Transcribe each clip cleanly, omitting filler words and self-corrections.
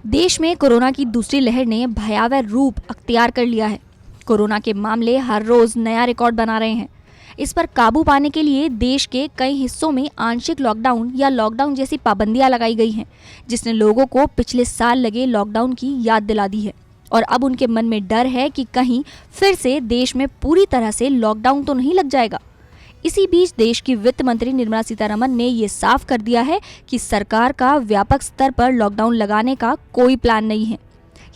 देश में कोरोना की दूसरी लहर ने भयावह रूप अख्तियार कर लिया है। कोरोना के मामले हर रोज नया रिकॉर्ड बना रहे हैं। इस पर काबू पाने के लिए देश के कई हिस्सों में आंशिक लॉकडाउन या लॉकडाउन जैसी पाबंदियां लगाई गई हैं, जिसने लोगों को पिछले साल लगे लॉकडाउन की याद दिला दी है। और अब उनके मन में डर है कि कहीं फिर से देश में पूरी तरह से लॉकडाउन तो नहीं लग जाएगा। इसी बीच देश की वित्त मंत्री निर्मला सीतारमण ने ये साफ कर दिया है कि सरकार का व्यापक स्तर पर लॉकडाउन लगाने का कोई प्लान नहीं है।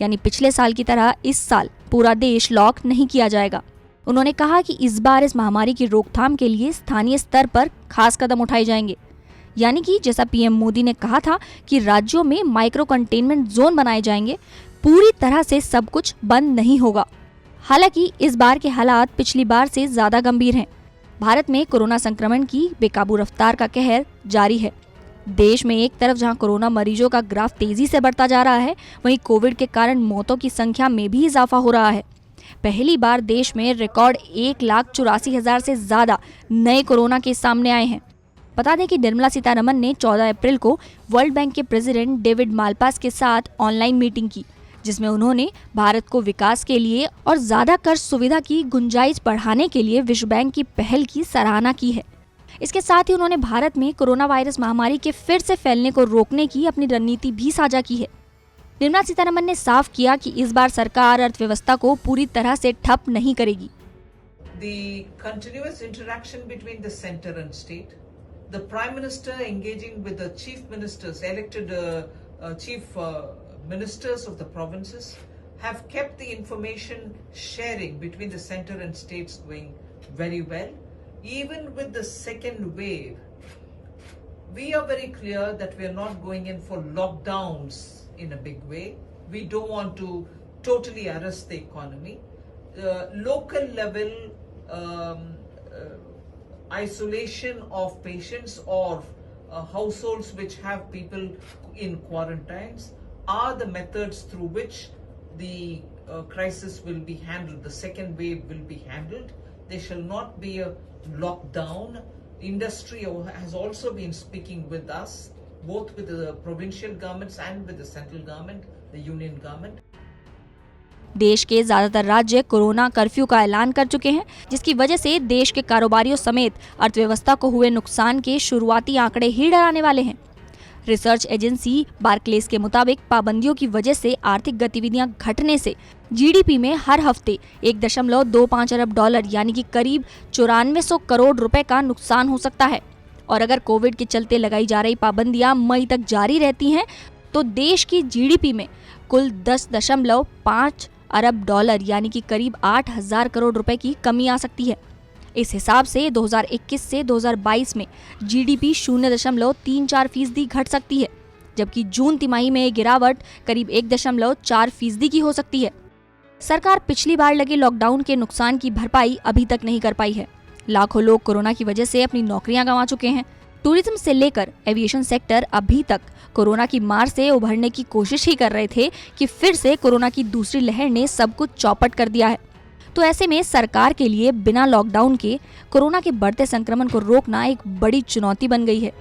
यानी पिछले साल की तरह इस साल पूरा देश लॉक नहीं किया जाएगा। उन्होंने कहा कि इस बार इस महामारी की रोकथाम के लिए स्थानीय स्तर पर खास कदम उठाए जाएंगे। यानी कि जैसा पीएम मोदी ने कहा था कि राज्यों में माइक्रो कंटेनमेंट जोन बनाए जाएंगे, पूरी तरह से सब कुछ बंद नहीं होगा। हालांकि इस बार के हालात पिछली बार से ज्यादा गंभीर हैं। भारत में कोरोना संक्रमण की बेकाबू रफ्तार का कहर जारी है। देश में एक तरफ जहां कोरोना मरीजों का ग्राफ तेजी से बढ़ता जा रहा है, वहीं कोविड के कारण मौतों की संख्या में भी इजाफा हो रहा है। पहली बार देश में रिकॉर्ड 1,84,000 से ज्यादा नए कोरोना केस सामने आए हैं। बता दें कि निर्मला सीतारमण ने 14 अप्रैल को वर्ल्ड बैंक के प्रेसिडेंट डेविड मालपास के साथ ऑनलाइन मीटिंग की, जिसमें उन्होंने भारत को विकास के लिए और ज्यादा कर्ज सुविधा की गुंजाइश बढ़ाने के लिए विश्व बैंक की पहल की सराहना की है। इसके साथ ही उन्होंने भारत में कोरोना वायरस महामारी के फिर से फैलने को रोकने की अपनी रणनीति भी साझा की है। निर्मला सीतारमण ने साफ किया कि इस बार सरकार अर्थव्यवस्था को पूरी तरह से ठप नहीं करेगी। The continuous interaction between the center and state, the Prime Minister engaging with the Chief Ministers, elected Chief Ministers of the provinces, have kept the information sharing between the center and states going very well. Even with the second wave, we are very clear that we are not going in for lockdowns in a big way. We don't want to totally arrest the economy. Local level isolation of patients or households which have people in quarantines are the methods through which the crisis will be handled. The second wave will be handled. There shall not be a lockdown. Industry has also been speaking with us, both with the provincial governments and with the central government, the union government. देश के ज्यादातर राज्य corona curfew का ऐलान कर चुके हैं, जिसकी वजह से देश के कारोबारियों समेत अर्थव्यवस्था को हुए नुकसान के शुरुआती आंकड़े ही डराने वाले हैं। रिसर्च एजेंसी बार्कलेस के मुताबिक पाबंदियों की वजह से आर्थिक गतिविधियां घटने से जीडीपी में हर हफ्ते 1.25 अरब डॉलर यानी कि करीब 9400 करोड़ रुपए का नुकसान हो सकता है। और अगर कोविड के चलते लगाई जा रही पाबंदियां मई तक जारी रहती हैं, तो देश की जीडीपी में कुल 10.5 अरब डॉलर यानी कि करीब 8,000 करोड़ रुपए की कमी आ सकती है। इस हिसाब से 2021 से 2022 में जीडीपी 0.34% घट सकती है, जबकि जून तिमाही में गिरावट करीब 1.4% की हो सकती है। सरकार पिछली बार लगे लॉकडाउन के नुकसान की भरपाई अभी तक नहीं कर पाई है। लाखों लोग कोरोना की वजह से अपनी नौकरियां गंवा चुके हैं। टूरिज्म से लेकर एविएशन सेक्टर अभी तक कोरोना की मार से उभरने की कोशिश ही कर रहे थे कि फिर से कोरोना की दूसरी लहर ने सब कुछ चौपट कर दिया है। तो ऐसे में सरकार के लिए बिना लॉकडाउन के कोरोना के बढ़ते संक्रमण को रोकना एक बड़ी चुनौती बन गई है।